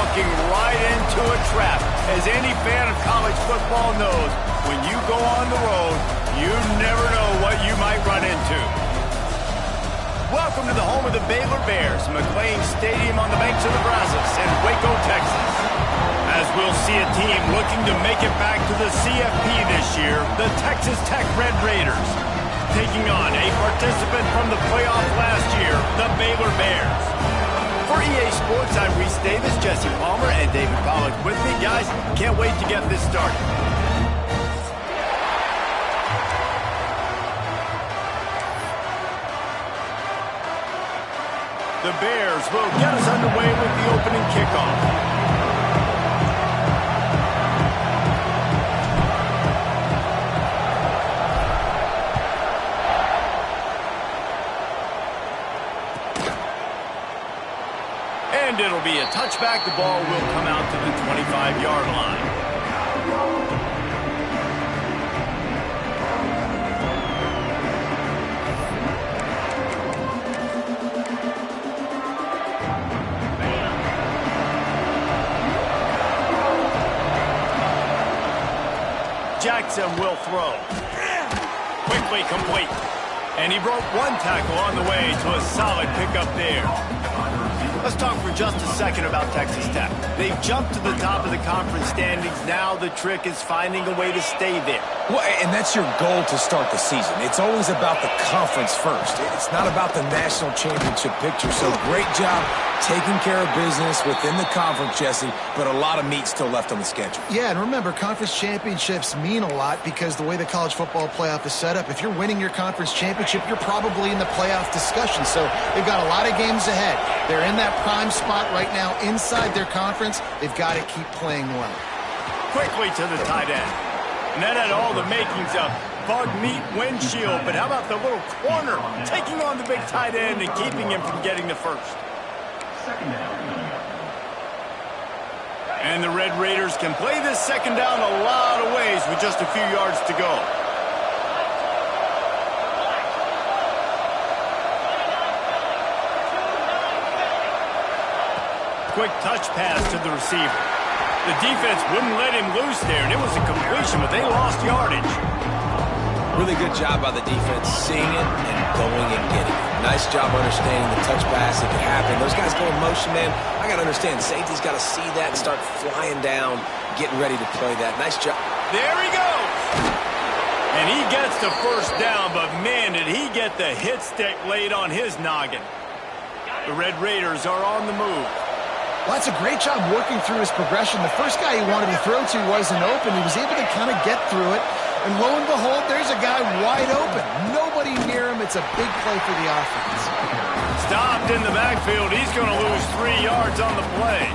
walking right into a trap. As any fan of college football knows, when you go on the road, you never know what you might run into. Welcome Welcome to the home of the Baylor Bears, McLean Stadium on the banks of the Brazos in Waco, Texas. As we'll see a team looking to make it back to the CFP this year, the Texas Tech Red Raiders, taking on a participant from the playoff last year, the Baylor Bears. For EA Sports, I'm Reese Davis, Jesse Palmer, and David Pollack with me. Guys, can't wait to get this started. The Bears will get us underway with the opening kickoff. And it'll be a touchback. The ball will come out to the 25-yard line. Jackson will throw. Quickly complete. And he broke one tackle on the way to a solid pickup there. Let's talk for just a second about Texas Tech. They've jumped to the top of the conference standings. Now the trick is finding a way to stay there. Well, and that's your goal to start the season. It's always about the conference first. It's not about the national championship picture. So great job taking care of business within the conference, Jesse, but a lot of meat still left on the schedule. Yeah, and remember, conference championships mean a lot because the way the college football playoff is set up, if you're winning your conference championship, you're probably in the playoff discussion. So they've got a lot of games ahead. They're in that prime spot right now inside their conference. They've got to keep playing well. Quickly to the tight end. And that had all the makings of bug meat windshield, but how about the little corner taking on the big tight end and keeping him from getting the first? And the Red Raiders can play this second down a lot of ways with just a few yards to go. Quick touch pass to the receiver. The defense wouldn't let him loose there, and it was a completion, but they lost yardage. Really good job by the defense, seeing it and going and getting it. Nice job understanding the touch pass. It could happen. Those guys go in motion, man. I got to understand. Safety's got to see that and start flying down, getting ready to play that. Nice job. There he goes. And he gets the first down, but man, did he get the hit stick laid on his noggin. The Red Raiders are on the move. Well, that's a great job working through his progression. The first guy he wanted to throw to wasn't open. He was able to kind of get through it. And lo and behold, there's a guy wide open. Nobody near him. It's a big play for the offense. Stopped in the backfield. He's going to lose 3 yards on the play.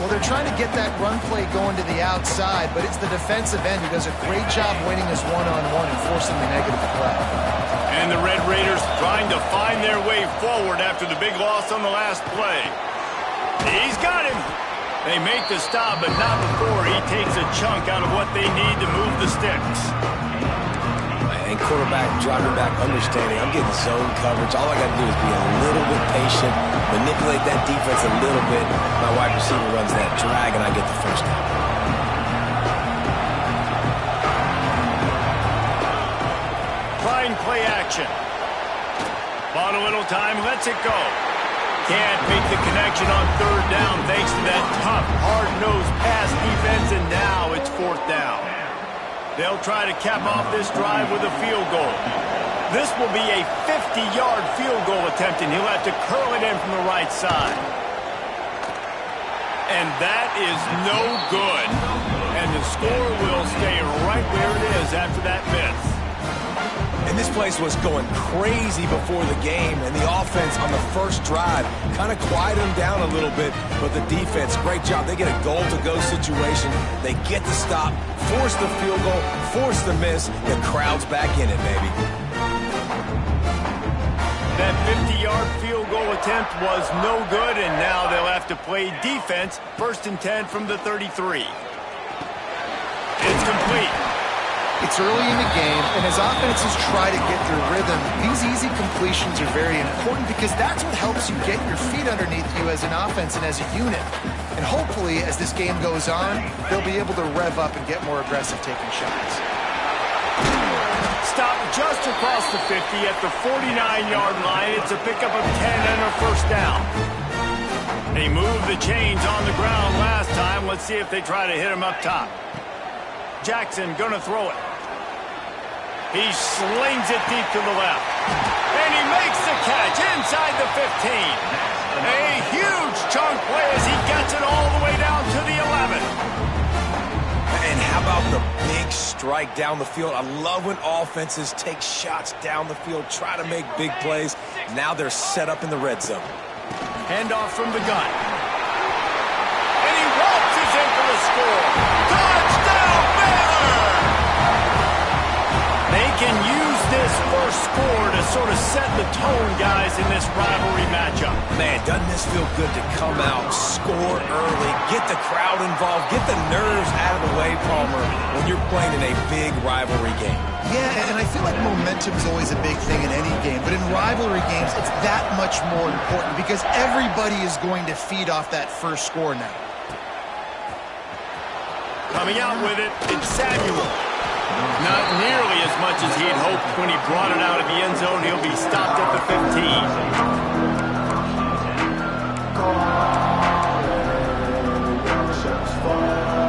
Well, they're trying to get that run play going to the outside, but it's the defensive end who does a great job winning his one-on-one and forcing the negative play. And the Red Raiders trying to find their way forward after the big loss on the last play. He's got him. They make the stop, but not before he takes a chunk out of what they need to move the sticks. And quarterback, driving back, understanding. I'm getting zone coverage. All I got to do is be a little bit patient, manipulate that defense a little bit. My wide receiver runs that drag, and I get the first down. Trying play action. Bought a little time, lets it go. Can't make the connection on third down thanks to that tough, hard-nosed pass defense, and now it's fourth down. They'll try to cap off this drive with a field goal. This will be a 50-yard field goal attempt, and he'll have to curl it in from the right side. And that is no good. And the score will stay right where it is after that miss. And this place was going crazy before the game, and the offense on the first drive kind of quieted them down a little bit, but the defense, great job. They get a goal-to-go situation. They get the stop, force the field goal, force the miss. The crowd's back in it, baby. That 50-yard field goal attempt was no good, and now they'll have to play defense. 1st and 10 from the 33. It's complete. It's early in the game, and as offenses try to get their rhythm, these easy completions are very important because that's what helps you get your feet underneath you as an offense and as a unit. And hopefully, as this game goes on, they'll be able to rev up and get more aggressive taking shots. stop just across the 50 at the 49-yard line. It's a pickup of 10 and a first down. They moved the chains on the ground last time. Let's see if they try to hit him up top. Jackson gonna throw it. He slings it deep to the left. And he makes the catch inside the 15. A huge chunk play as he gets it all the way down to the 11. And how about the big strike down the field? I love when offenses take shots down the field, try to make big plays. Now they're set up in the red zone. Handoff from the gun. And he waltzes in for the score. Touchdown, Baylor! They can use this first score to sort of set the tone, guys, in this rivalry matchup. Man, doesn't this feel good to come out, score early, get the crowd involved, get the nerves out of the way, Palmer, when you're playing in a big rivalry game. Yeah, and I feel like momentum is always a big thing in any game, but in rivalry games, it's that much more important because everybody is going to feed off that first score now. Coming out with it, it's Samuel. Not nearly as much as he'd hoped when he brought it out of the end zone. He'll be stopped at the 15.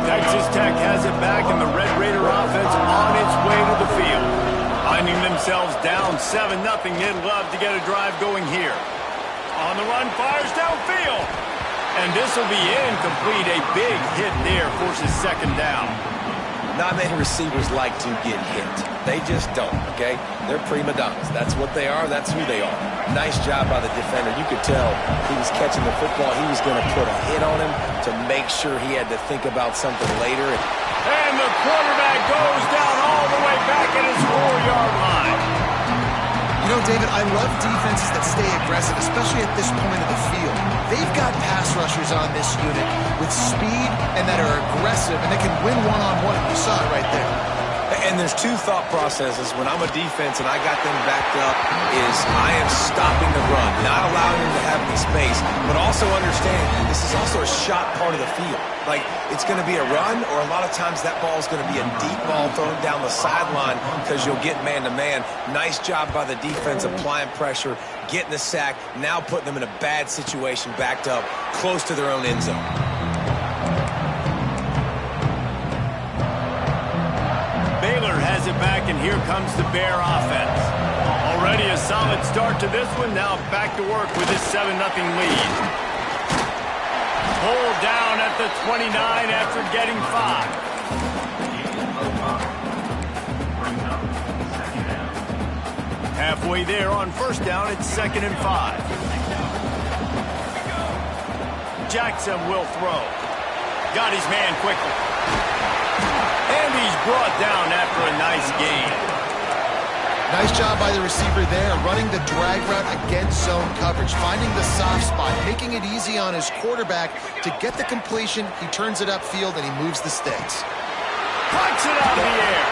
Texas Tech has it back, and the Red Raider offense on its way to the field. Finding themselves down 7-0, they'd love to get a drive going here. On the run, fires downfield. And this will be incomplete. A big hit there forces second down. Not many receivers like to get hit. They just don't, okay? They're prima donnas. That's what they are. That's who they are. Nice job by the defender. You could tell he was catching the football. He was going to put a hit on him to make sure he had to think about something later. And the quarterback goes down all the way back at his 4-yard line. You know, David, I love defenses that stay aggressive, especially at this point of the field. They've got pass rushers on this unit with speed and that are aggressive, and they can win one-on-one. You saw it right there. And there's two thought processes when I'm a defense and I got them backed up is I am stopping the run, not allowing them to have any space, but also understanding this is also a shot part of the field. Like, it's going to be a run, or a lot of times that ball is going to be a deep ball thrown down the sideline because you'll get man-to-man. Nice job by the defense applying pressure, getting the sack, now putting them in a bad situation backed up close to their own end zone. Baylor has it back, and here comes the Bear offense. Already a solid start to this one. Now back to work with this 7-0 lead. Pulled down at the 29 after getting 5. Halfway there on first down, it's 2nd and 5. Jackson will throw. Got his man quickly. And he's brought down after a nice gain. Nice job by the receiver there, running the drag route against zone coverage, finding the soft spot, making it easy on his quarterback to get the completion. He turns it upfield, and he moves the sticks. Punch it out of the air.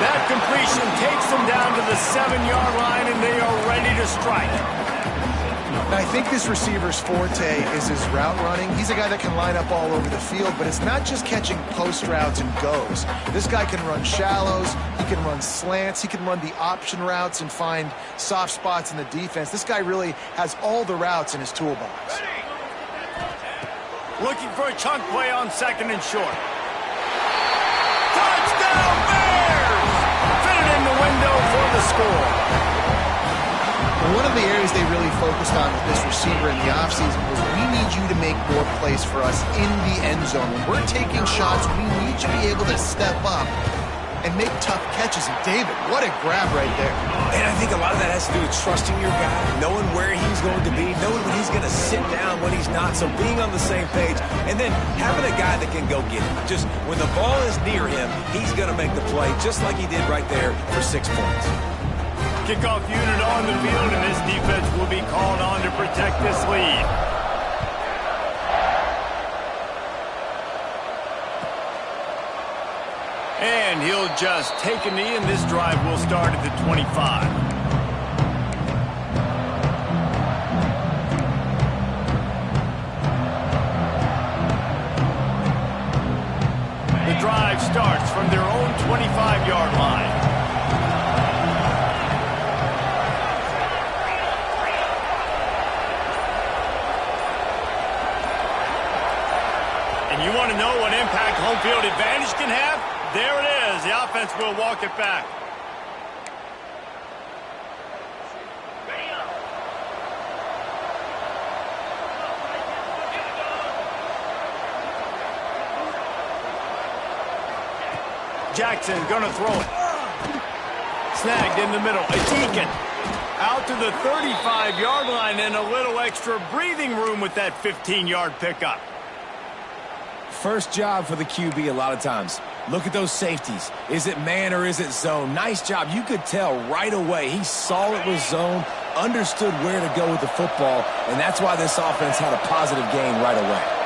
That completion takes them down to the 7-yard line, and they are ready to strike. I think this receiver's forte is his route running. He's a guy that can line up all over the field, but it's not just catching post routes and goes. This guy can run shallows, he can run slants, he can run the option routes and find soft spots in the defense. This guy really has all the routes in his toolbox. Looking for a chunk play on 2nd and short. Touchdown Bears! Fit it in the window for the score. One of the areas they really focused on with this receiver in the offseason was we need you to make more plays for us in the end zone. When we're taking shots, we need you to be able to step up and make tough catches. And David, what a grab right there. And I think a lot of that has to do with trusting your guy, knowing where he's going to be, knowing when he's going to sit down, when he's not, so being on the same page, and then having a guy that can go get it. Just when the ball is near him, he's going to make the play, just like he did right there for 6 points. Kickoff unit on the field, and this defense will be called on to protect this lead. And he'll just take a knee, and this drive will start at the 25. The drive starts from their own 25-yard line. You want to know what impact home field advantage can have? There it is. The offense will walk it back. Jackson gonna throw it. Snagged in the middle. It's Eakin. Out to the 35-yard line and a little extra breathing room with that 15-yard pickup. First job for the QB a lot of times. Look at those safeties. Is it man or is it zone? Nice job. You could tell right away. He saw it was zone, understood where to go with the football, and that's why this offense had a positive gain right away.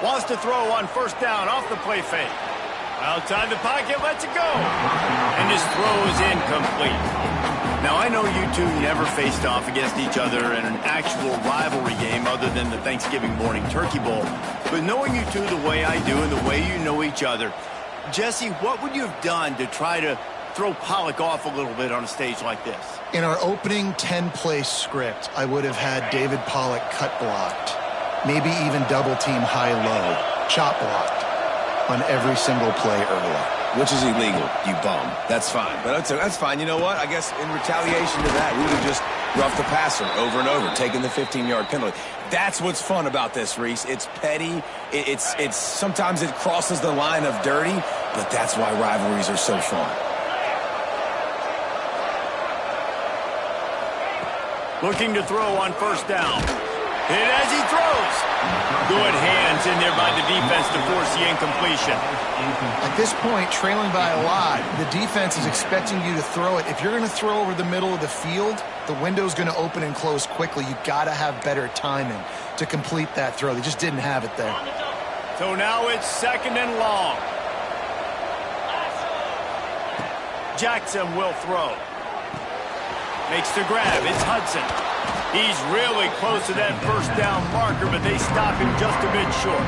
Wants to throw on first down off the play fake. Outside the pocket, lets it go. And his throw is incomplete. Now, I know you two never faced off against each other in an actual rivalry game other than the Thanksgiving morning turkey bowl. But knowing you two the way I do and the way you know each other, Jesse, what would you have done to try to throw Pollock off a little bit on a stage like this? In our opening 10-play script, I would have had David Pollock cut blocked. Maybe even double-team high-low, chop blocked on every single play early. Which is illegal, you bum. That's fine. But that's fine. You know what? I guess in retaliation to that, we would have just roughed the passer over and over, taking the 15-yard penalty. That's what's fun about this, Reese. It's petty. It's sometimes it crosses the line of dirty, but that's why rivalries are so fun. Looking to throw on first down. Hit as he throws. Good hands in there by the defense to force the incompletion. At this point, trailing by a lot, the defense is expecting you to throw it. If you're going to throw over the middle of the field, the window's going to open and close quickly. You've got to have better timing to complete that throw. They just didn't have it there. So now it's second and long. Jackson will throw. Makes the grab. It's Hudson. He's really close to that first down marker, but they stop him just a bit short.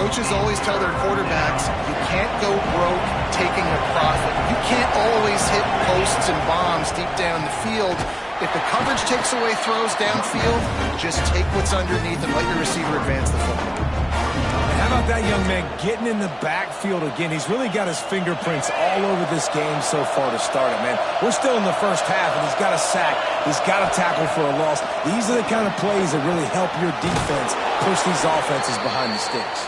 Coaches always tell their quarterbacks, you can't go broke taking a profit. You can't always hit posts and bombs deep down the field. If the coverage takes away throws downfield, just take what's underneath and let your receiver advance the football. How about that young man getting in the backfield again? He's really got his fingerprints all over this game so far to start it, man. We're still in the first half, and he's got a sack. He's got a tackle for a loss. These are the kind of plays that really help your defense push these offenses behind the sticks.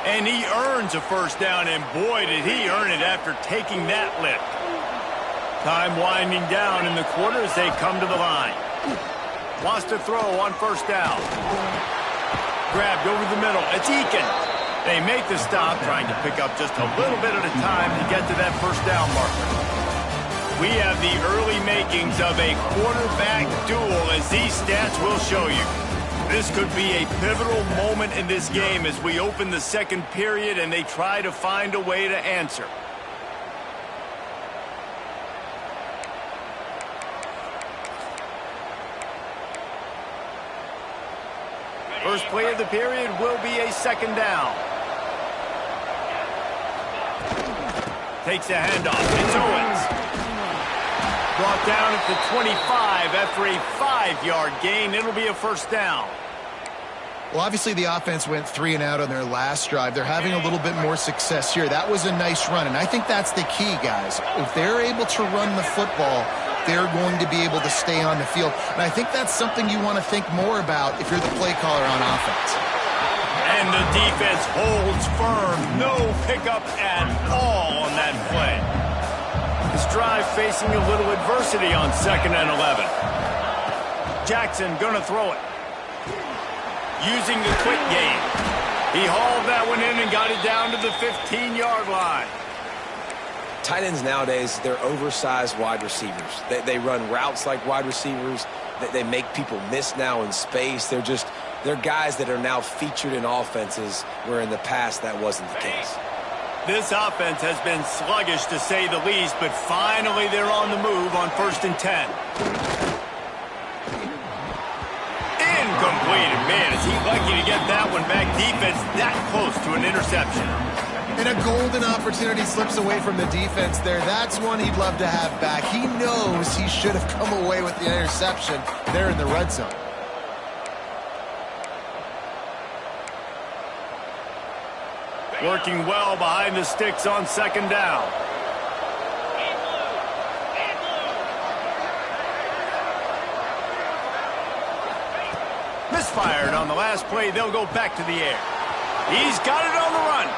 And he earns a first down, and boy, did he earn it after taking that lift. Time winding down in the quarter as they come to the line. Wants to throw on first down. Grabbed over the middle. It's Eakin. They make the stop, trying to pick up just a little bit at a time to get to that first down marker. We have the early makings of a quarterback duel, as these stats will show you. This could be a pivotal moment in this game as we open the second period and they try to find a way to answer. First play of the period will be a second down. Takes a handoff. It's Owens. Brought down at the 25 after a 5-yard gain. It'll be a first down. Well, obviously the offense went 3 and out on their last drive. They're having a little bit more success here. That was a nice run, and I think that's the key, guys. If they're able to run the football, they're going to be able to stay on the field. And I think that's something you want to think more about if you're the play caller on offense. And the defense holds firm. No pickup at all on that play. This drive facing a little adversity on 2nd and 11. Jackson gonna throw it. Using the quick game. He hauled that one in and got it down to the 15-yard line. Tight ends nowadays, they're oversized wide receivers. They run routes like wide receivers. They make people miss now in space. They're guys that are now featured in offenses where in the past that wasn't the case. This offense has been sluggish to say the least, but finally they're on the move on 1st and 10. Incomplete. and man, is he lucky to get that one back. Defense that close to an interception. And a golden opportunity slips away from the defense there. That's one he'd love to have back. He knows he should have come away with the interception there in the red zone. Working well behind the sticks on second down. Misfired on the last play. They'll go back to the air. He's got it on the run.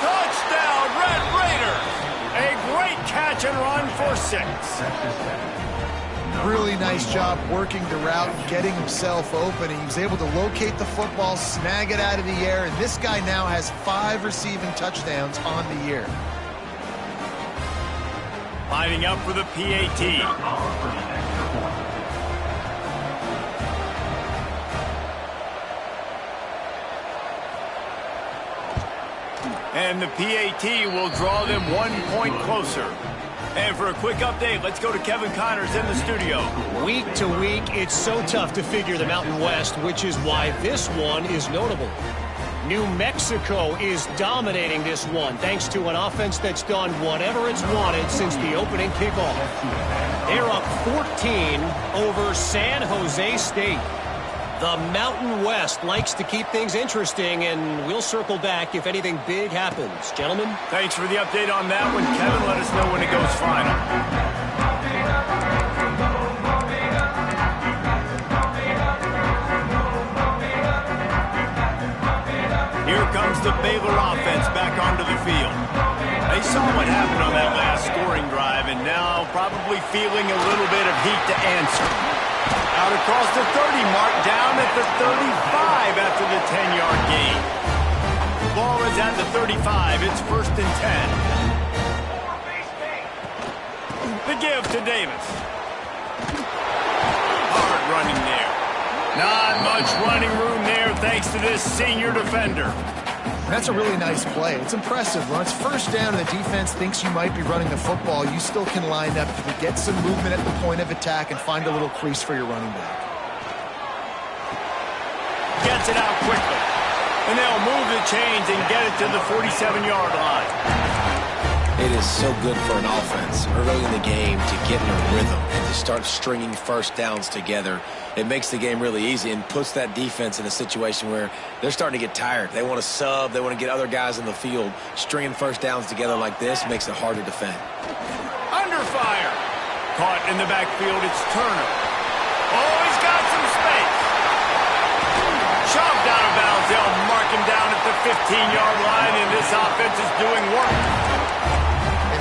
Touchdown, Red Raiders! A great catch and run for 6. Really nice job working the route and getting himself open. He was able to locate the football, snag it out of the air, and this guy now has 5 receiving touchdowns on the year. Lining up for the PAT. And the PAT will draw them 1 point closer. And for a quick update, let's go to Kevin Connors in the studio. Week to week, it's so tough to figure the Mountain West, which is why this one is notable. New Mexico is dominating this one, thanks to an offense that's done whatever it's wanted since the opening kickoff. They're up 14 over San Jose State. The Mountain West likes to keep things interesting, and we'll circle back if anything big happens. Gentlemen? Thanks for the update on that one. Kevin, let us know when it goes final. Here comes the Baylor offense back onto the field. They saw what happened on that last scoring drive, and now probably feeling a little bit of heat to answer. Out across the 30 mark, down at the 35 after the 10-yard gain. Ball is at the 35. It's 1st and 10. The give to Davis. Hard running there. Not much running room there thanks to this senior defender. That's a really nice play. It's impressive. When it's 1st down and the defense thinks you might be running the football, you still can line up to get some movement at the point of attack and find a little crease for your running back. Gets it out quickly. And they'll move the chains and get it to the 47-yard line. It is so good for an offense early in the game to get in a rhythm and to start stringing 1st downs together. It makes the game really easy and puts that defense in a situation where they're starting to get tired. They want to sub. They want to get other guys in the field. Stringing 1st downs together like this makes it hard to defend. Under fire. Caught in the backfield. It's Turner. Oh, he's got some space. Shoved out of bounds. They'll mark him down at the 15-yard line, and this offense is doing work.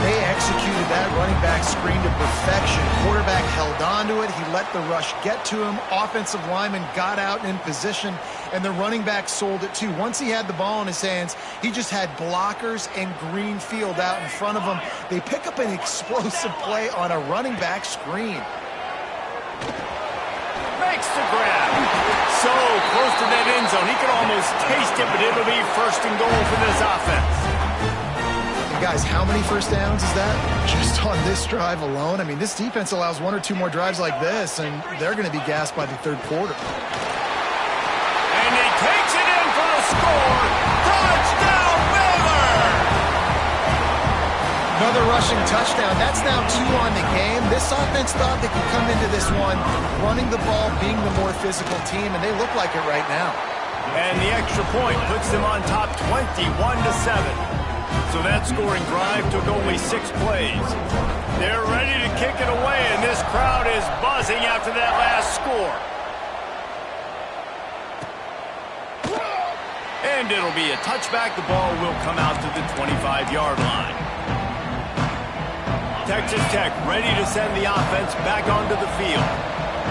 They executed that running back screen to perfection. Quarterback held on to it. He let the rush get to him. Offensive lineman got out in position, and the running back sold it too. Once he had the ball in his hands, he just had blockers and green field out in front of him. They pick up an explosive play on a running back screen. Makes the grab. So close to that end zone. He could almost taste it, but it'll be 1st and goal for this offense. Guys, how many 1st downs is that? Just on this drive alone? I mean, this defense allows 1 or 2 more drives like this, and they're going to be gassed by the 3rd quarter. And he takes it in for the score. Touchdown, Baylor! Another rushing touchdown. That's now 2 on the game. This offense thought they could come into this one running the ball, being the more physical team, and they look like it right now. And the extra point puts them on top 21-7. So that scoring drive took only 6 plays. They're ready to kick it away, and this crowd is buzzing after that last score. And it'll be a touchback. The ball will come out to the 25-yard line. Texas Tech ready to send the offense back onto the field.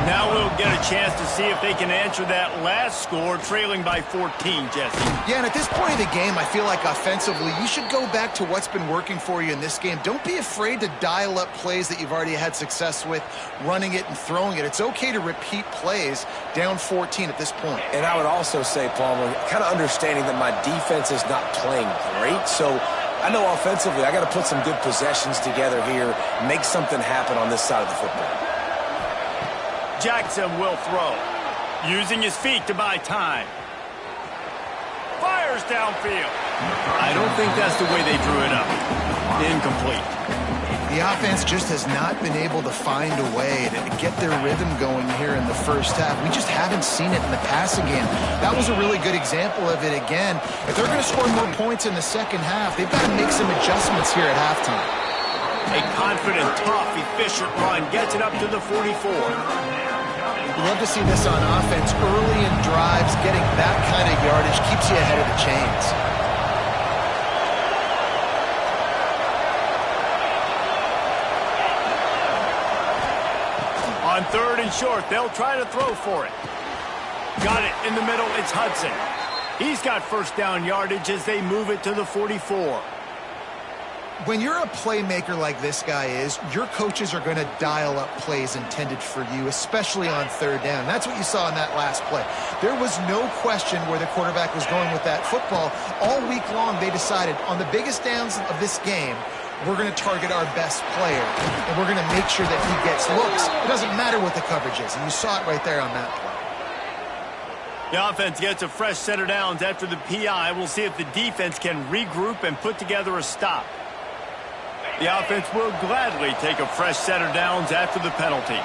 Now we'll get a chance to see if they can answer that last score, trailing by 14, Jesse. Yeah, and at this point of the game, I feel like offensively, you should go back to what's been working for you in this game. Don't be afraid to dial up plays that you've already had success with, running it and throwing it. It's okay to repeat plays down 14 at this point. And I would also say, Palmer, kind of understanding that my defense is not playing great, so I know offensively I got to put some good possessions together here, make something happen on this side of the football. Jackson will throw. Using his feet to buy time. Fires downfield. I don't think that's the way they drew it up. Incomplete. The offense just has not been able to find a way to get their rhythm going here in the first half. We just haven't seen it in the passing game. That was a really good example of it again. If they're going to score more points in the second half, they've got to make some adjustments here at halftime. A confident, tough, efficient run gets it up to the 44. We love to see this on offense. Early in drives, getting that kind of yardage keeps you ahead of the chains. On 3rd and short, they'll try to throw for it. Got it in the middle, it's Hudson. He's got first down yardage as they move it to the 44. When you're a playmaker like this guy is, your coaches are going to dial up plays intended for you, especially on 3rd down. That's what you saw in that last play. There was no question where the quarterback was going with that football. All week long, they decided on the biggest downs of this game, we're going to target our best player, and we're going to make sure that he gets looks. It doesn't matter what the coverage is, and you saw it right there on that play. The offense gets a fresh set of downs after the PI. We'll see if the defense can regroup and put together a stop. The offense will gladly take a fresh set of downs after the penalty.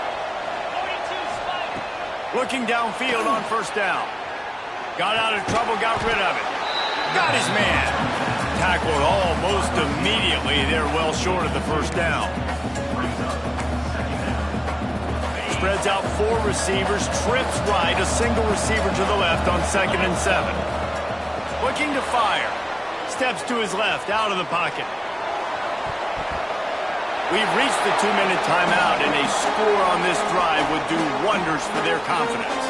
Looking downfield on 1st down. Got out of trouble, got rid of it. Got his man. Tackled almost immediately. They're well short of the 1st down. Spreads out 4 receivers, trips right, a single receiver to the left on 2nd and 7. Looking to fire. Steps to his left, out of the pocket. We've reached the 2-minute timeout, and a score on this drive would do wonders for their confidence.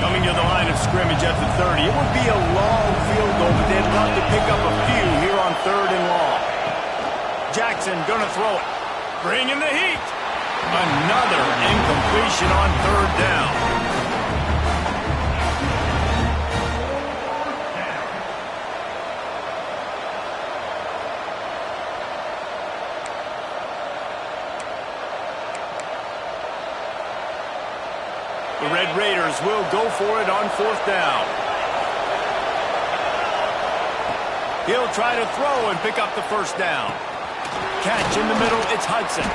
Coming to the line of scrimmage at the 30. It would be a long field goal, but they'd love to pick up a few here on 3rd and long. Jackson gonna throw it. Bringing the heat. Another incompletion on 3rd down. The Red Raiders will go for it on 4th down. He'll try to throw and pick up the 1st down. Catch in the middle, it's Hudson.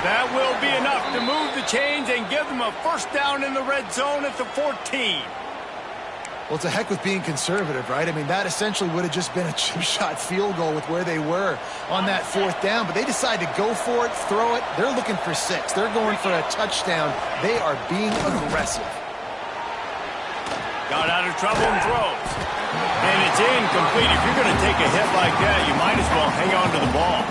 That will be enough to move the chains and give them a 1st down in the red zone at the 14. Well, it's a heck with being conservative, right? I mean, that essentially would have just been a chip shot field goal with where they were on that 4th down. But they decide to go for it, throw it. They're looking for 6. They're going for a touchdown. They are being aggressive. Got out of trouble and throws. And it's incomplete. If you're going to take a hit like that, you might as well hang on to the ball.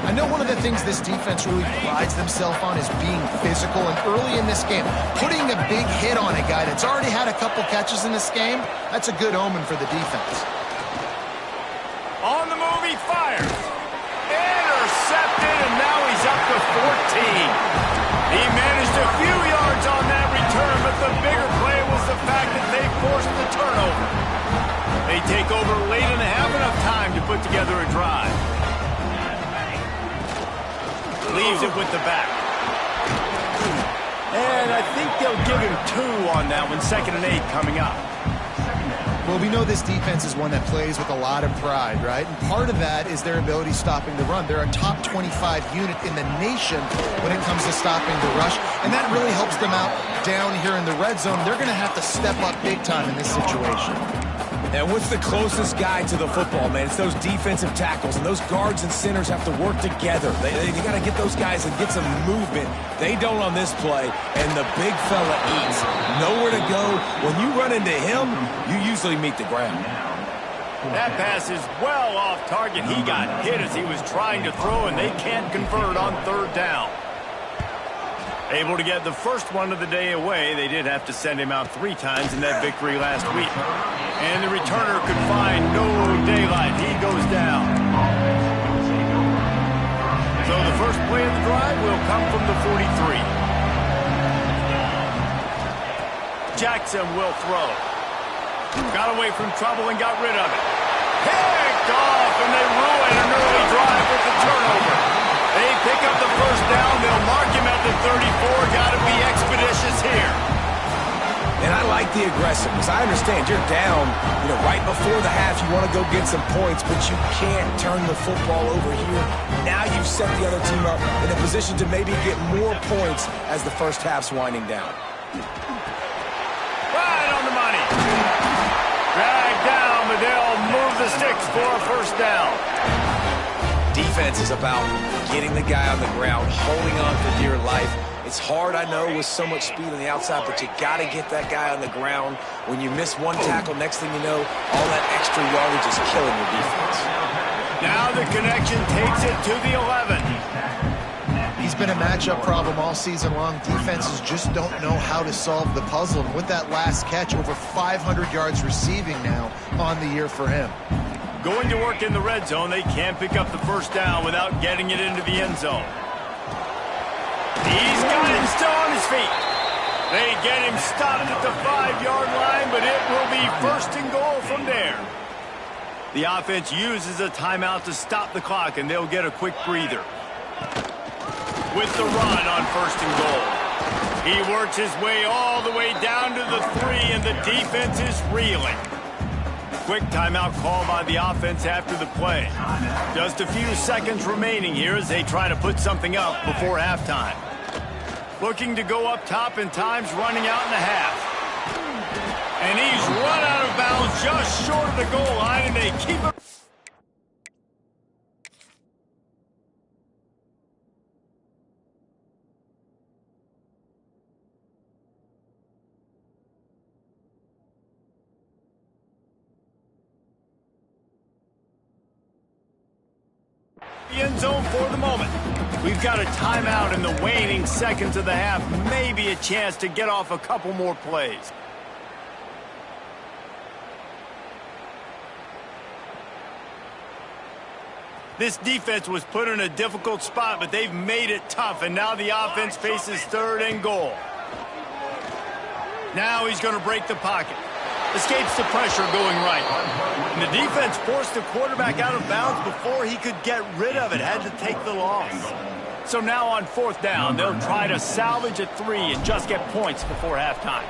I know one of the things this defense really prides themselves on is being physical, and early in this game, putting a big hit on a guy that's already had a couple catches in this game, that's a good omen for the defense. On the move, he fires. Intercepted, and now he's up to 14. He managed a few yards on that return, but the bigger play was the fact that they forced the turnover. They take over late and have enough time to put together a drive. Leaves it with the back. And I think they'll give him 2 on that one. 2nd and 8 coming up. Well, we know this defense is one that plays with a lot of pride, right? And part of that is their ability stopping the run. They're a top 25 unit in the nation when it comes to stopping the rush, and that really helps them out down here in the red zone. They're going to have to step up big time in this situation. And what's the closest guy to the football, man? It's those defensive tackles, and those guards and centers have to work together. They got to get those guys and get some movement. They don't on this play, and the big fella eats. Nowhere to go. When you run into him, you usually meet the ground. That pass is well off target. He got hit as he was trying to throw, and they can't convert on 3rd down. Able to get the first one of the day away. They did have to send him out 3 times in that victory last week. And the returner could find no daylight. He goes down. So the first play of the drive will come from the 43. Jackson will throw. Got away from trouble and got rid of it. Picked picked off, and they ruin an early drive with the turnover. They pick up the first down. They'll mark him at the 34. Got to be expeditious here. And I like the aggressiveness. I understand you're down, right before the half. You want to go get some points, but you can't turn the football over here. Now you've set the other team up in a position to maybe get more points as the first half's winding down. Right on the money. Dragged down, but they'll move the sticks for a first down. Defense is about getting the guy on the ground, holding on for dear life. It's hard, I know, with so much speed on the outside, but you got to get that guy on the ground. When you miss one tackle, next thing you know, all that extra yardage is killing your defense. Now the connection takes it to the 11. He's been a matchup problem all season long. Defenses just don't know how to solve the puzzle. And with that last catch, over 500 yards receiving now on the year for him. Going to work in the red zone. They can't pick up the first down without getting it into the end zone. He's got him still on his feet. They get him stopped at the 5-yard line, but it will be first and goal from there. The offense uses a timeout to stop the clock, and they'll get a quick breather. With the run on first and goal. He works his way all the way down to the 3, and the defense is reeling. Quick timeout call by the offense after the play. Just a few seconds remaining here as they try to put something up before halftime. Looking to go up top, and time's running out in the half. And he's run out of bounds just short of the goal line, and they keep him. The end zone for the moment. We've got a timeout in the waning seconds of the half. Maybe a chance to get off a couple more plays. This defense was put in a difficult spot, but they've made it tough, and now the offense faces third and goal. Now he's going to break the pocket. Escapes the pressure going right. And the defense forced the quarterback out of bounds before he could get rid of it. Had to take the loss. So now on fourth down, they'll try to salvage a 3 and just get points before halftime.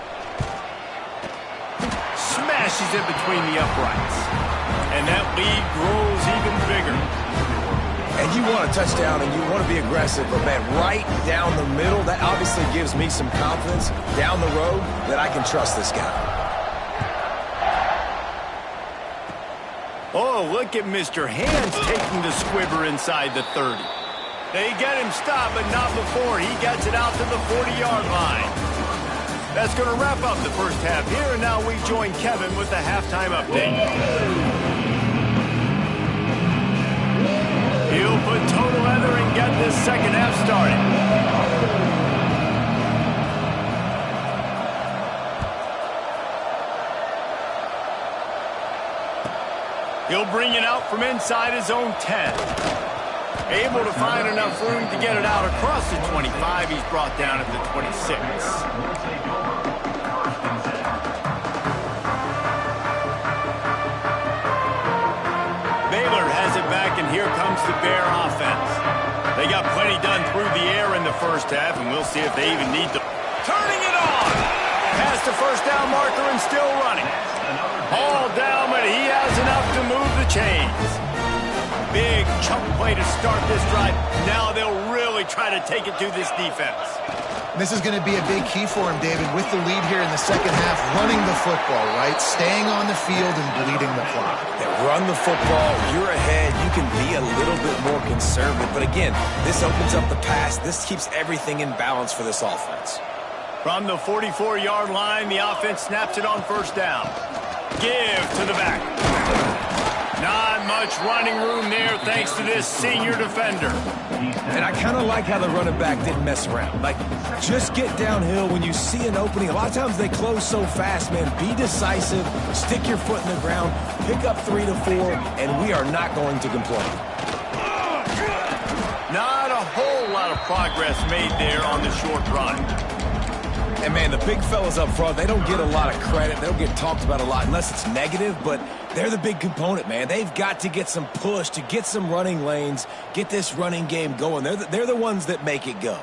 Smashes it between the uprights. And that lead grows even bigger. And you want a touchdown and you want to be aggressive, but man, right down the middle, that obviously gives me some confidence down the road that I can trust this guy. Oh, look at Mr. Hands taking the squibber inside the 30. They get him stopped, but not before he gets it out to the 40-yard line. That's going to wrap up the first half here, and now we join Kevin with the halftime update. He'll put total leather and get this second half started. He'll bring it out from inside his own 10. Able to find enough room to get it out across the 25. He's brought down at the 26. Baylor has it back, and here comes the Bear offense. They got plenty done through the air in the first half, and we'll see if they even need to. Turning it on! Past the first down marker and still running. All down, but he has enough to move the chains. Big chunk play to start this drive. Now they'll really try to take it to this defense. This is going to be a big key for him, David, with the lead here in the second half, running the football, right? Staying on the field and bleeding the clock. Yeah, run the football, you're ahead, you can be a little bit more conservative. But again, this opens up the pass. This keeps everything in balance for this offense. From the 44-yard line, the offense snaps it on first down. Give to the back. Not much running room there thanks to this senior defender. And I kind of like how the running back didn't mess around. Like, just get downhill when you see an opening. A lot of times they close so fast, man. Be decisive, stick your foot in the ground, pick up 3 to 4, and we are not going to complain. Not a whole lot of progress made there on the short run. And, man, the big fellas up front, they don't get a lot of credit. They don't get talked about a lot unless it's negative, but they're the big component, man. They've got to get some push, to get some running lanes, get this running game going. They're the ones that make it go.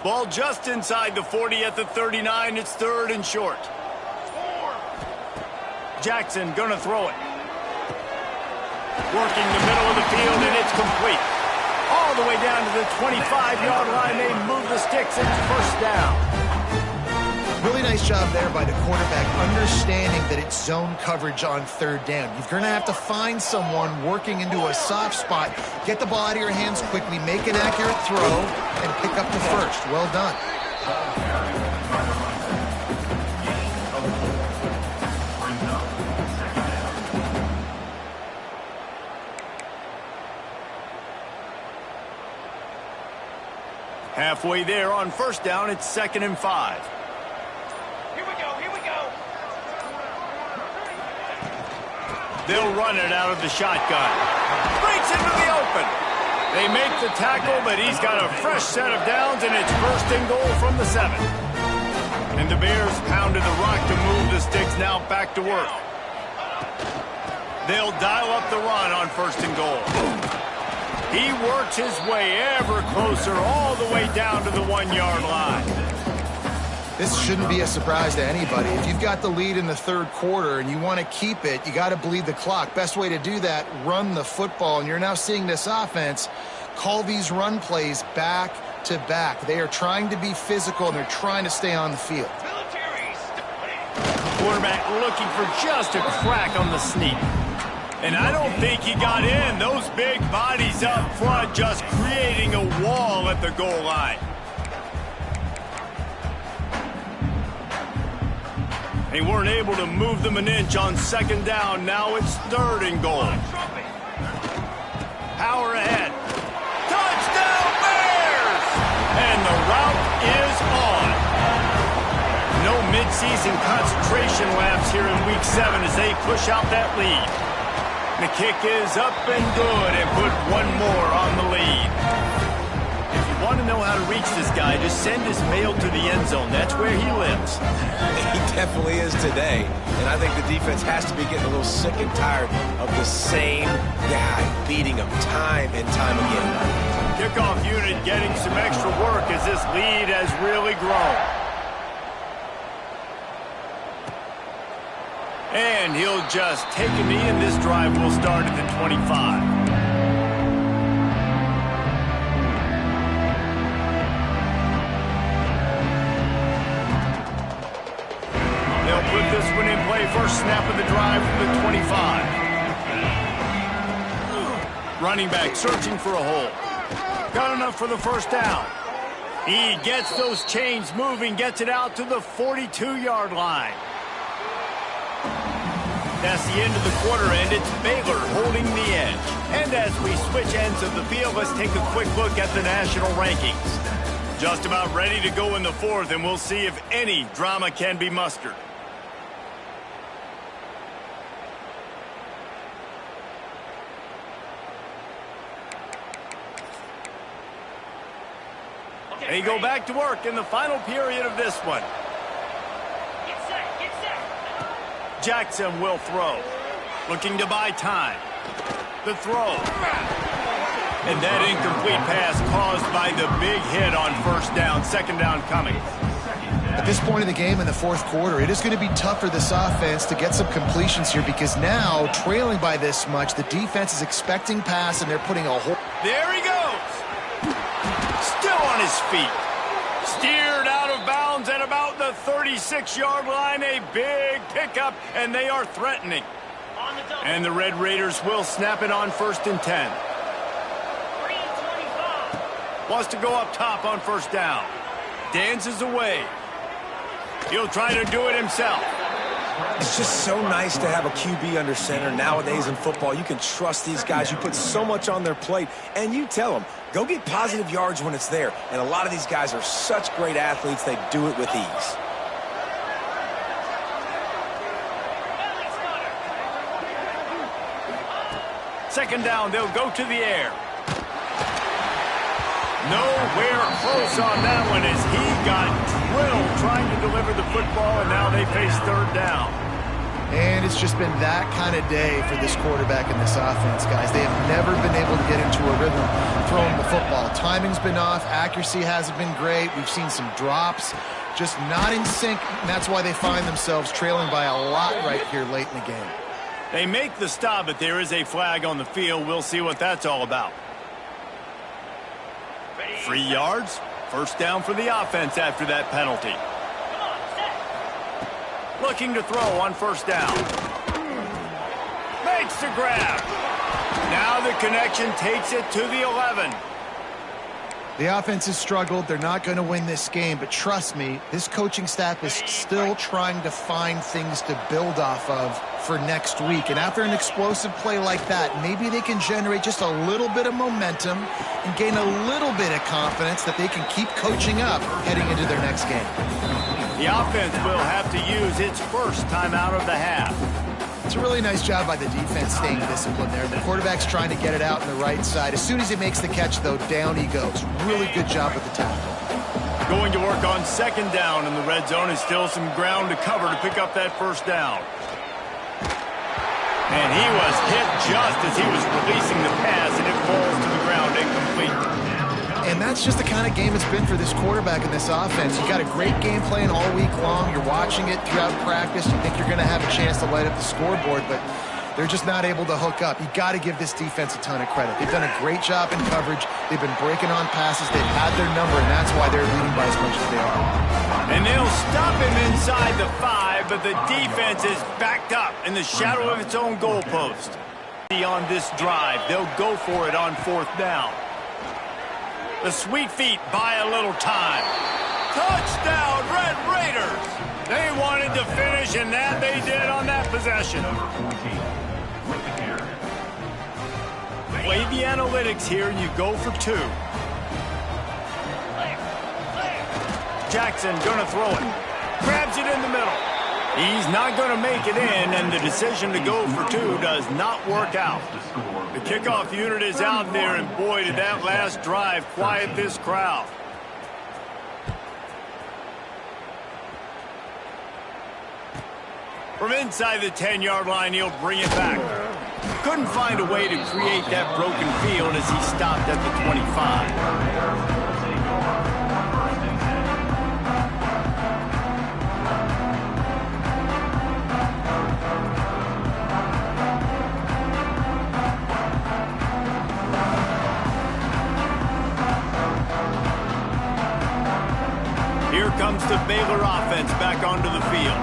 Ball just inside the 40 at the 39. It's 3rd and short. Jackson gonna throw it. Working the middle of the field, and it's complete. All the way down to the 25-yard line. They move the sticks. It's 1st down. Really nice job there by the quarterback, understanding that it's zone coverage on 3rd down. You're going to have to find someone working into a soft spot, get the ball out of your hands quickly, make an accurate throw, and pick up the 1st. Well done. Halfway there on 1st down, it's 2nd and 5. Here we go. They'll run it out of the shotgun. Breaks into the open. They make the tackle, but he's got a fresh set of downs, and it's 1st and goal from the 7. And the Bears pounded the rock to move the sticks, now back to work. They'll dial up the run on 1st and goal. He works his way ever closer all the way down to the 1-yard line. This shouldn't be a surprise to anybody. If you've got the lead in the 3rd quarter and you want to keep it, you got to bleed the clock. Best way to do that, run the football. And you're now seeing this offense call these run plays back to back. They are trying to be physical, and they're trying to stay on the field. Quarterback looking for just a crack on the sneak. And I don't think he got in. Those big bodies up front just creating a wall at the goal line. They weren't able to move them an inch on 2nd down. Now it's 3rd and goal. Power ahead. Touchdown Bears! And the route is on. No midseason concentration laps here in Week 7 as they push out that lead. The kick is up and good, and put one more on the lead. If you want to know how to reach this guy, just send his mail to the end zone. That's where he lives. He definitely is today. And I think the defense has to be getting a little sick and tired of the same guy beating them time and time again. Kickoff unit getting some extra work as this lead has really grown. And he'll just take a knee, and this drive will start at the 25. They'll put this one in play. First snap of the drive from the 25. Running back searching for a hole. Got enough for the 1st down. He gets those chains moving, gets it out to the 42-yard line. That's the end of the quarter, and it's Baylor holding the edge. And as we switch ends of the field, let's take a quick look at the national rankings. Just about ready to go in the 4th, and we'll see if any drama can be mustered. They go back to work in the final period of this one. Jackson will throw. Looking to buy time. The throw. And that incomplete pass caused by the big hit on 1st down. 2nd down coming. At this point in the game in the 4th quarter, it is going to be tough for this offense to get some completions here, because now, trailing by this much, the defense is expecting pass, and they're putting a whole... There he goes. Still on his feet. Steered out of bounds at about the 36-yard line. A big pickup, and they are threatening. And the Red Raiders will snap it on 1st and 10. Wants to go up top on 1st down. Dances away. He'll try to do it himself. It's just so nice to have a QB under center nowadays in football. You can trust these guys. You put so much on their plate, and you tell them, go get positive yards when it's there. And a lot of these guys are such great athletes, they do it with ease. Second down, they'll go to the air. Nowhere close on that one as he got drilled trying to deliver the football, and now they face third down. And it's just been that kind of day for this quarterback and this offense, guys. They have never been able to get into a rhythm throwing the football. Timing's been off. Accuracy hasn't been great. We've seen some drops, just not in sync, and that's why they find themselves trailing by a lot right here late in the game. They make the stop, but there is a flag on the field. We'll see what that's all about. 3 yards, first down for the offense after that penalty. Looking to throw on first down. Makes the grab. Now the connection takes it to the 11. The offense has struggled. They're not going to win this game, but trust me, this coaching staff is still trying to find things to build off of for next week. And after an explosive play like that, maybe they can generate just a little bit of momentum and gain a little bit of confidence that they can keep coaching up heading into their next game. The offense will have to use its first timeout of the half. It's a really nice job by the defense staying disciplined there. The quarterback's trying to get it out on the right side. As soon as he makes the catch, though, down he goes. Really good job with the tackle. Going to work on second down in the red zone is still some ground to cover to pick up that first down. And he was hit just as he was releasing the pass, and it falls to the ground incomplete. And that's just the kind of game it's been for this quarterback and this offense. You got a great game plan all week long. You're watching it throughout practice. You think you're going to have a chance to light up the scoreboard, but they're just not able to hook up. You got to give this defense a ton of credit. They've done a great job in coverage. They've been breaking on passes. They've had their number, and that's why they're leading by as much as they are. And they'll stop him inside the 5, but the defense is backed up in the shadow of its own goalpost. On this drive, they'll go for it on fourth down. The Sweet Feet buy a little time. Touchdown, Red Raiders! They wanted to finish, and that they did on that possession. Play the analytics here, and you go for 2. Jackson gonna throw it. Grabs it in the middle. He's not going to make it in, and the decision to go for 2 does not work out. The kickoff unit is out there, and boy, did that last drive quiet this crowd. From inside the 10-yard line, he'll bring it back. Couldn't find a way to create that broken field as he stopped at the 25. Here comes the Baylor offense back onto the field.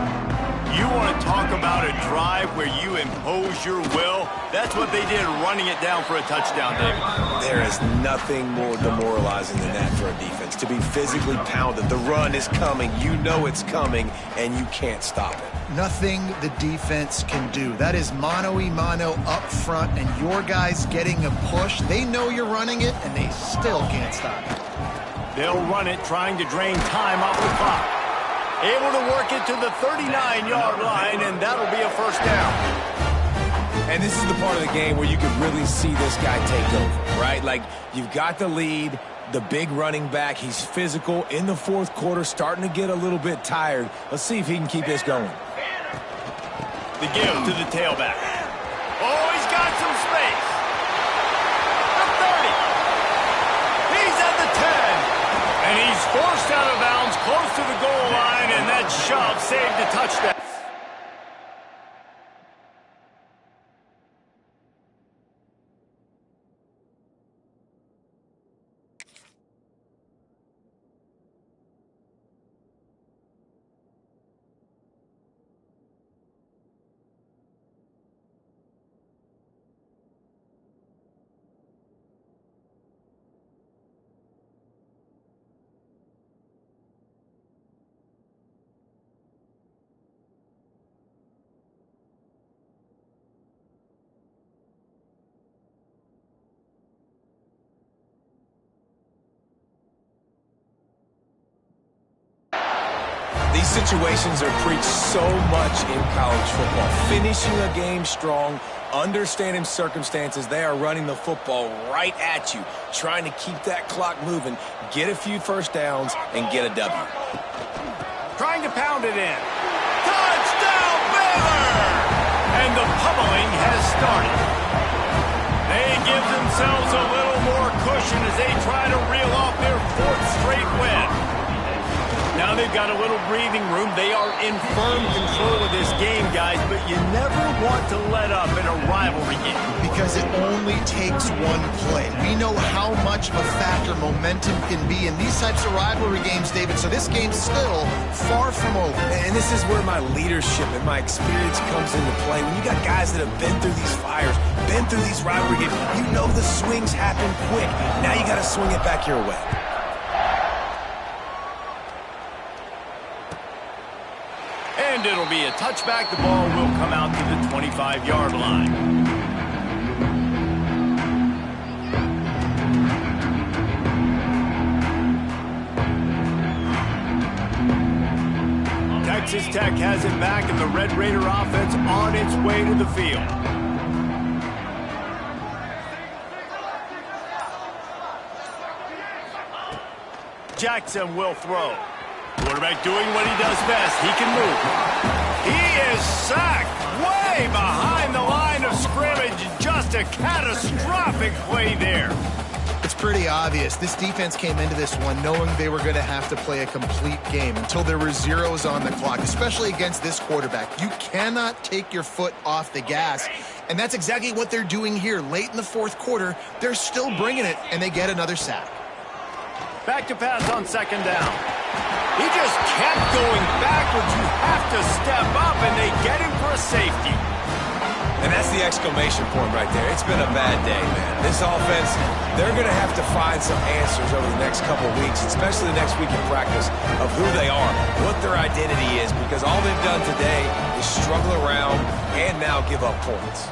You want to talk about a drive where you impose your will? That's what they did, running it down for a touchdown, David. There is nothing more demoralizing than that for a defense. To be physically pounded. The run is coming. You know it's coming, and you can't stop it. Nothing the defense can do. That is mano-a-mano up front, and your guys getting a push. They know you're running it, and they still can't stop it. They'll run it, trying to drain time off the clock. Able to work it to the 39-yard line, and that'll be a first down. And this is the part of the game where you can really see this guy take over, right? Like, you've got the lead, the big running back. He's physical in the fourth quarter, starting to get a little bit tired. Let's see if he can keep this going. The give to the tailback. Oh, he's got some space. The 30. He's at the 10. And he's forced out of bounds close to the goal line, and that shove saved the touchdown. These situations are preached so much in college football. Finishing a game strong, understanding circumstances. They are running the football right at you, trying to keep that clock moving, get a few first downs, and get a W. Trying to pound it in. Touchdown, Baylor! And the pummeling has started. They give themselves a little more cushion as they try to reel off their 4th straight win. Now they've got a little breathing room. They are in firm control of this game, guys, but you never want to let up in a rivalry game. Because it only takes one play. We know how much of a factor momentum can be in these types of rivalry games, David, so this game's still far from over. And this is where my leadership and my experience comes into play. When you got guys that have been through these fires, been through these rivalry games, you know the swings happen quick. Now you got to swing it back your way. And it'll be a touchback. The ball will come out to the 25-yard line. Texas Tech has it back, and the Red Raider offense on its way to the field. Jackson will throw. Quarterback doing what he does best. He can move. He is sacked way behind the line of scrimmage. Just a catastrophic play there. It's pretty obvious. This defense came into this one knowing they were going to have to play a complete game until there were zeros on the clock, especially against this quarterback. You cannot take your foot off the gas, and that's exactly what they're doing here. Late in the 4th quarter, they're still bringing it, and they get another sack. Back to pass on 2nd down. He just kept going backwards. You have to step up, and they get him for a safety. And that's the exclamation point right there. It's been a bad day, man. This offense, they're going to have to find some answers over the next couple of weeks, especially the next week in practice, of who they are, what their identity is, because all they've done today is struggle around and now give up points.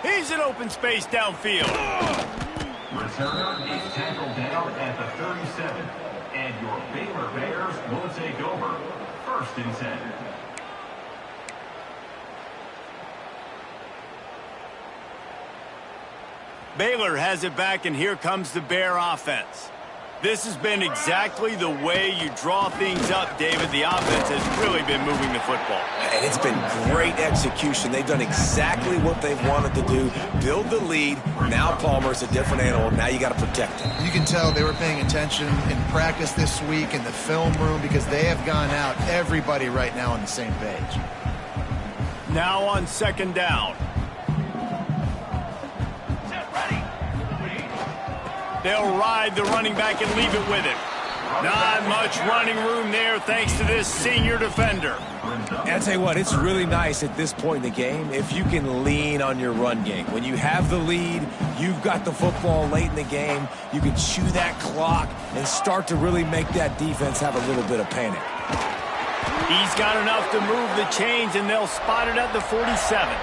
He's in open space downfield. Returner is tackled down at the 37, and your Baylor Bears will take over 1st and 10. Baylor has it back, and here comes the Bear offense. This has been exactly the way you draw things up, David. The offense has really been moving the football. And it's been great execution. They've done exactly what they've wanted to do. Build the lead. Now Palmer's a different animal. Now you got to protect him. You can tell they were paying attention in practice this week in the film room because they have gone out, everybody right now on the same page. Now on 2nd down. They'll ride the running back and leave it with him. Not much running room there thanks to this senior defender. And I tell you what, it's really nice at this point in the game if you can lean on your run game. When you have the lead, you've got the football late in the game, you can chew that clock and start to really make that defense have a little bit of panic. He's got enough to move the chains, and they'll spot it at the 47.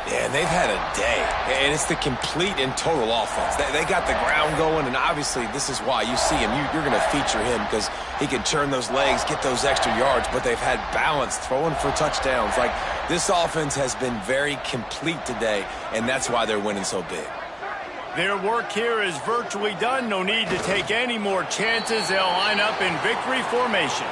Yeah, and they've had a day, and it's the complete and total offense. They got the ground going, and obviously this is why you see him. You're going to feature him because he can turn those legs, get those extra yards, but they've had balance, throwing for touchdowns. Like, this offense has been very complete today, and that's why they're winning so big. Their work here is virtually done. No need to take any more chances. They'll line up in victory formation.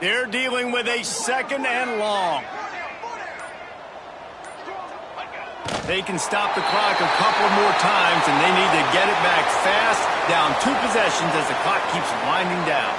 They're dealing with a 2nd and long. They can stop the clock a couple more times, and they need to get it back fast, down 2 possessions as the clock keeps winding down.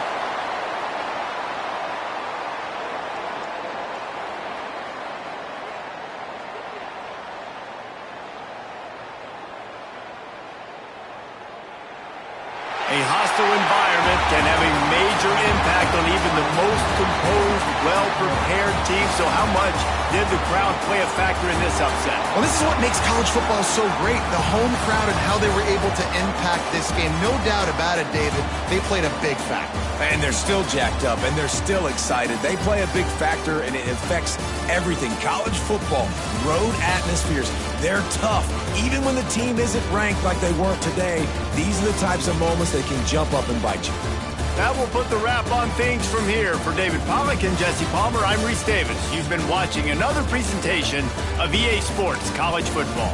A hostile environment can have a major impact on even the most composed, well-prepared team. So how much did the crowd play a factor in this upset? Well, this is what makes college football so great, the home crowd and how they were able to impact this game. No doubt about it, David, they played a big factor. And they're still jacked up, and they're still excited. They play a big factor, and it affects everything. College football, road atmospheres, they're tough. Even when the team isn't ranked like they weren't today, these are the types of moments that can jump up and bite you. That will put the wrap on things from here. For David Pollack and Jesse Palmer, I'm Reese Davis. You've been watching another presentation of EA Sports College Football.